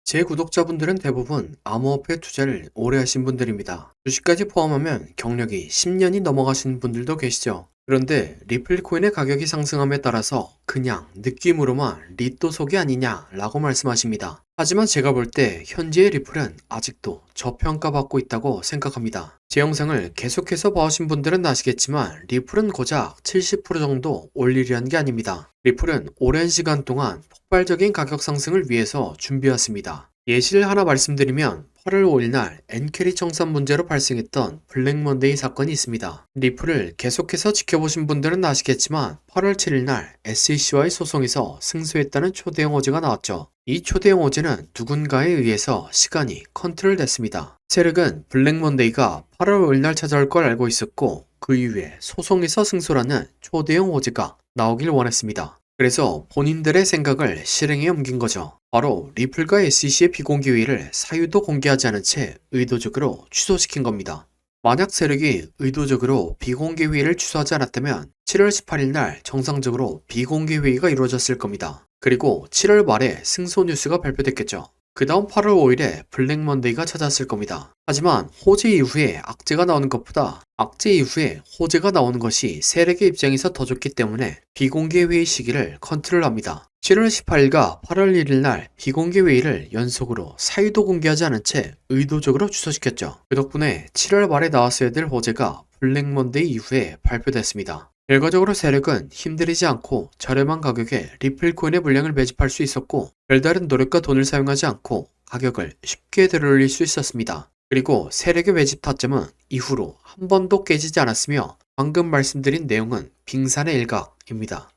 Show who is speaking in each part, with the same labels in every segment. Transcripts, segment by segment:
Speaker 1: 제 구독자분들은 대부분 암호화폐 투자를 오래 하신 분들입니다. 주식까지 포함하면 경력이 10년이 넘어가신 분들도 계시죠. 그런데 리플 코인의 가격이 상승함에 따라서 그냥 느낌으로만 리또 속이 아니냐라고 말씀하십니다. 하지만 제가 볼 때 현재의 리플은 아직도 저평가받고 있다고 생각합니다. 제 영상을 계속해서 봐오신 분들은 아시겠지만 리플은 고작 70% 정도 올리려는 게 아닙니다. 리플은 오랜 시간 동안 폭발적인 가격 상승을 위해서 준비했습니다. 예시를 하나 말씀드리면 8월 5일 날 엔캐리 청산 문제로 발생했던 블랙먼데이 사건이 있습니다. 리플을 계속해서 지켜보신 분들은 아시겠지만 8월 7일 날 SEC와의 소송에서 승소했다는 초대형 호재가 나왔죠. 이 초대형 호재는 누군가에 의해서 시간이 컨트롤됐습니다. 세력은 블랙먼데이가 8월 5일 날 찾아올 걸 알고 있었고 그 이후에 소송에서 승소라는 초대형 호재가 나오길 원했습니다. 그래서 본인들의 생각을 실행에 옮긴 거죠. 바로 리플과 SEC의 비공개 회의를 사유도 공개하지 않은 채 의도적으로 취소시킨 겁니다. 만약 세력이 의도적으로 비공개 회의를 취소하지 않았다면 7월 18일 날 정상적으로 비공개 회의가 이루어졌을 겁니다. 그리고 7월 말에 승소 뉴스가 발표됐겠죠. 그 다음 8월 5일에 블랙 먼데이가 찾아왔을 겁니다. 하지만 호재 이후에 악재가 나오는 것보다 악재 이후에 호재가 나오는 것이 세력의 입장에서 더 좋기 때문에 비공개 회의 시기를 컨트롤합니다. 7월 18일과 8월 1일 날 비공개 회의를 연속으로 사유도 공개하지 않은 채 의도적으로 취소시켰죠. 그 덕분에 7월 말에 나왔어야 될 호재가 블랙 먼데이 이후에 발표됐습니다. 결과적으로 세력은 힘들이지 않고 저렴한 가격에 리플 코인의 물량을 매집할 수 있었고 별다른 노력과 돈을 사용하지 않고 가격을 쉽게 들어올릴 수 있었습니다. 그리고 세력의 매집 타점은 이후로 한 번도 깨지지 않았으며 방금 말씀드린 내용은 빙산의 일각입니다.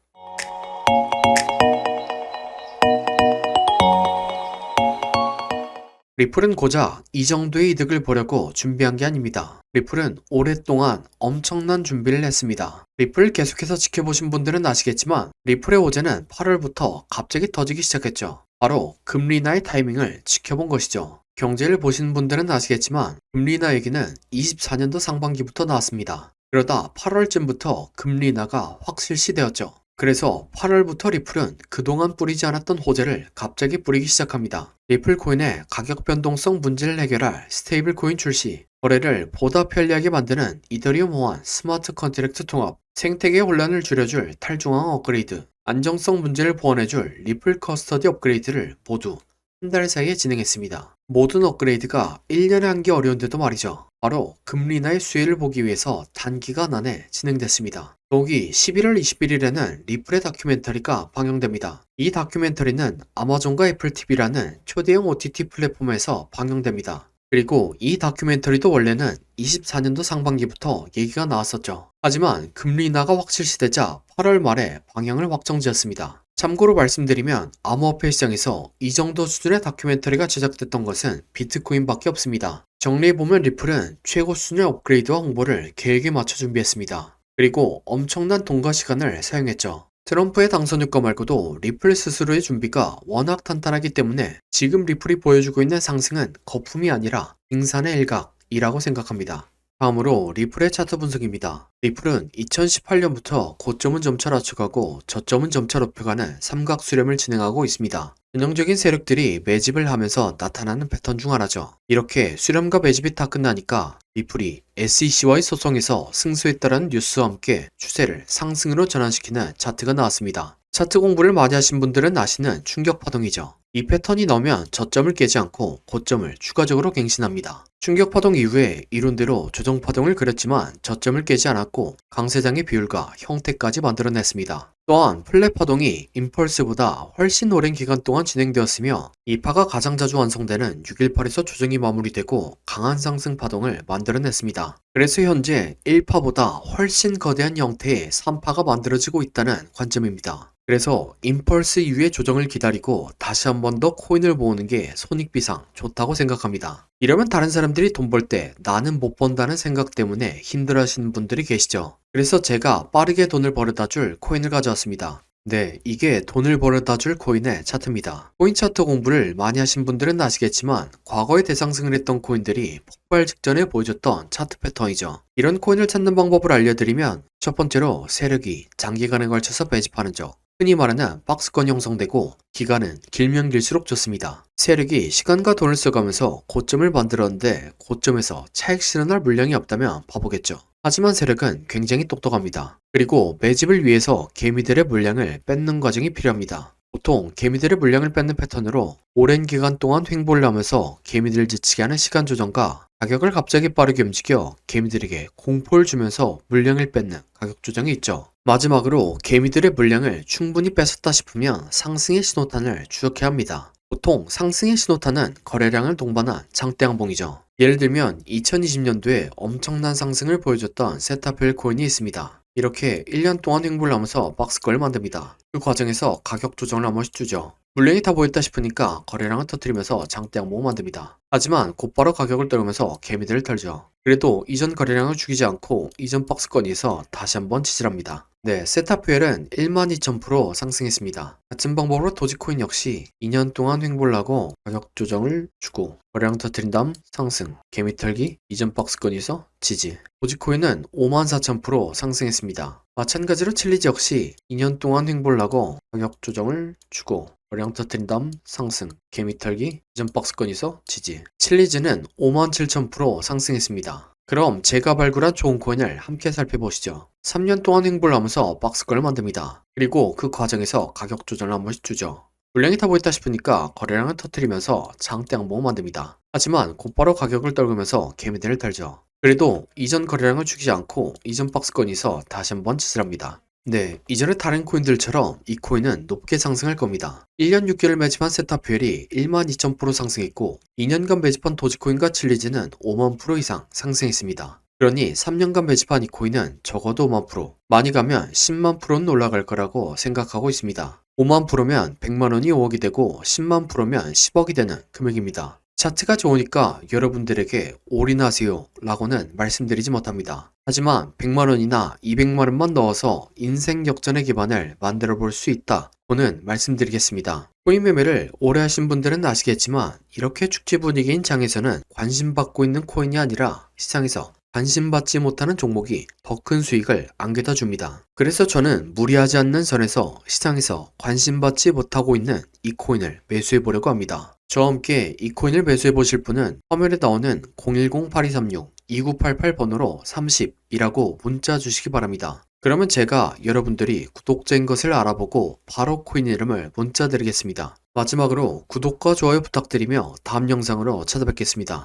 Speaker 1: 리플은 고작 이 정도의 이득을 보려고 준비한 게 아닙니다. 리플은 오랫동안 엄청난 준비를 했습니다. 리플을 계속해서 지켜보신 분들은 아시겠지만 리플의 호재는 8월부터 갑자기 터지기 시작했죠. 바로 금리 인하의 타이밍을 지켜본 것이죠. 경제를 보신 분들은 아시겠지만 금리 인하 얘기는 24년도 상반기부터 나왔습니다. 그러다 8월쯤부터 금리 인하가 확 실시되었죠. 그래서 8월부터 리플은 그동안 뿌리지 않았던 호재를 갑자기 뿌리기 시작합니다. 리플 코인의 가격 변동성 문제를 해결할 스테이블 코인 출시, 거래를 보다 편리하게 만드는 이더리움 호환 스마트 컨트랙트 통합, 생태계 혼란을 줄여줄 탈중앙 업그레이드, 안정성 문제를 보완해줄 리플 커스터디 업그레이드를 모두 한 달 사이에 진행했습니다. 모든 업그레이드가 1년에 하기 어려운데도 말이죠. 바로 금리 인하의 수혜를 보기 위해서 단기간 안에 진행됐습니다. 더욱이 11월 21일에는 리플의 다큐멘터리가 방영됩니다. 이 다큐멘터리는 아마존과 애플TV라는 초대형 OTT 플랫폼에서 방영됩니다. 그리고 이 다큐멘터리도 원래는 24년도 상반기부터 얘기가 나왔었죠. 하지만 금리 인하가 확 실시되자 8월 말에 방영을 확정지었습니다. 참고로 말씀드리면 암호화폐 시장에서 이 정도 수준의 다큐멘터리가 제작됐던 것은 비트코인밖에 없습니다. 정리해보면 리플은 최고 수준의 업그레이드와 홍보를 계획에 맞춰 준비했습니다. 그리고 엄청난 돈과 시간을 사용했죠. 트럼프의 당선 효과 말고도 리플 스스로의 준비가 워낙 탄탄하기 때문에 지금 리플이 보여주고 있는 상승은 거품이 아니라 빙산의 일각이라고 생각합니다. 다음으로 리플의 차트 분석입니다. 리플은 2018년부터 고점은 점차 낮춰가고 저점은 점차 높여가는 삼각 수렴을 진행하고 있습니다. 전형적인 세력들이 매집을 하면서 나타나는 패턴 중 하나죠. 이렇게 수렴과 매집이 다 끝나니까 리플이 SEC와의 소송에서 승소했다는 뉴스와 함께 추세를 상승으로 전환시키는 차트가 나왔습니다. 차트 공부를 많이 하신 분들은 아시는 충격 파동이죠. 이 패턴이 나오면 저점을 깨지 않고 고점을 추가적으로 갱신합니다. 충격 파동 이후에 이론대로 조정 파동을 그렸지만 저점을 깨지 않았고 강세장의 비율과 형태까지 만들어냈습니다. 또한 플랫 파동이 임펄스보다 훨씬 오랜 기간 동안 진행되었으며 이 파가 가장 자주 완성되는 618에서 조정이 마무리되고 강한 상승 파동을 만들어냈습니다. 그래서 현재 1파보다 훨씬 거대한 형태의 3파가 만들어지고 있다는 관점입니다. 그래서 임펄스 이후의 조정을 기다리고 다시 한 번 더 코인을 모으는 게 손익비상 좋다고 생각합니다. 이러면 다른 사람들이 돈 벌 때 나는 못 번다는 생각 때문에 힘들어하시는 분들이 계시죠. 그래서 제가 빠르게 돈을 벌어다 줄 코인을 가져왔습니다. 네, 이게 돈을 벌어다 줄 코인의 차트입니다. 코인 차트 공부를 많이 하신 분들은 아시겠지만 과거에 대상승을 했던 코인들이 폭발 직전에 보여줬던 차트 패턴이죠. 이런 코인을 찾는 방법을 알려드리면 첫 번째로 세력이 장기간에 걸쳐서 매집하는 적, 흔히 말하는 박스권이 형성되고 기간은 길면 길수록 좋습니다. 세력이 시간과 돈을 써가면서 고점을 만들었는데 고점에서 차익 실현할 물량이 없다면 바보겠죠. 하지만 세력은 굉장히 똑똑합니다. 그리고 매집을 위해서 개미들의 물량을 뺏는 과정이 필요합니다. 보통 개미들의 물량을 뺏는 패턴으로 오랜 기간 동안 횡보를 하면서 개미들을 지치게 하는 시간 조정과 가격을 갑자기 빠르게 움직여 개미들에게 공포를 주면서 물량을 뺏는 가격 조정이 있죠. 마지막으로 개미들의 물량을 충분히 뺏었다 싶으면 상승의 신호탄을 추적해야 합니다. 보통 상승의 신호탄은 거래량을 동반한 장대 양봉이죠. 예를 들면 2020년도에 엄청난 상승을 보여줬던 세타필 코인이 있습니다. 이렇게 1년 동안 횡보를 하면서 박스권을 만듭니다. 그 과정에서 가격 조정을 한 번씩 주죠. 물량이 다 보였다 싶으니까 거래량을 터뜨리면서 장대 양봉을 만듭니다. 하지만 곧바로 가격을 떨구면서 개미들을 털죠. 그래도 이전 거래량을 죽이지 않고 이전 박스권에서 다시 한번 지지합니다. 네, 세타퓨엘은 12,000% 상승했습니다. 같은 방법으로 도지코인 역시 2년 동안 횡보를 하고 가격 조정을 주고 거래량 터뜨린 다음 상승, 개미 털기, 이전 박스권에서 지지. 도지코인은 54,000% 상승했습니다. 마찬가지로 칠리지 역시 2년 동안 횡보를 하고 가격 조정을 주고 거래량 터뜨린 다음 상승, 개미 털기, 이전 박스권에서 지지. 칠리지는 57,000% 상승했습니다. 그럼 제가 발굴한 좋은 코인을 함께 살펴보시죠. 3년 동안 횡보를 하면서 박스권을 만듭니다. 그리고 그 과정에서 가격 조정을 한 번씩 주죠. 물량이 다 보였다 싶으니까 거래량을 터뜨리면서 장대 양봉을 만듭니다. 하지만 곧바로 가격을 떨구면서 개미들을 털죠. 그래도 이전 거래량을 죽이지 않고 이전 박스권에서 다시 한번 지지합니다. 네, 이전의 다른 코인들처럼 이 코인은 높게 상승할 겁니다. 1년 6개월 매집한 세타퓨엘이 12,000% 상승했고 2년간 매집한 도지코인과 칠리지는 50,000% 이상 상승했습니다. 그러니 3년간 매집한 이 코인은 적어도 50,000%, 많이 가면 100,000%는 올라갈 거라고 생각하고 있습니다. 50,000%면 100만원이 5억이 되고 100,000%면 10억이 되는 금액입니다. 차트가 좋으니까 여러분들에게 올인하세요 라고는 말씀드리지 못합니다. 하지만 100만원이나 200만원만 넣어서 인생 역전의 기반을 만들어 볼 수 있다고는 말씀드리겠습니다. 코인 매매를 오래 하신 분들은 아시겠지만 이렇게 축제 분위기인 장에서는 관심받고 있는 코인이 아니라 시장에서 관심받지 못하는 종목이 더 큰 수익을 안겨다 줍니다. 그래서 저는 무리하지 않는 선에서 시장에서 관심받지 못하고 있는 이 코인을 매수해 보려고 합니다. 저와 함께 이 코인을 매수해 보실 분은 화면에 나오는 010-8236-2988번호로 30이라고 문자 주시기 바랍니다. 그러면 제가 여러분들이 구독자인 것을 알아보고 바로 코인 이름을 문자 드리겠습니다. 마지막으로 구독과 좋아요 부탁드리며 다음 영상으로 찾아뵙겠습니다.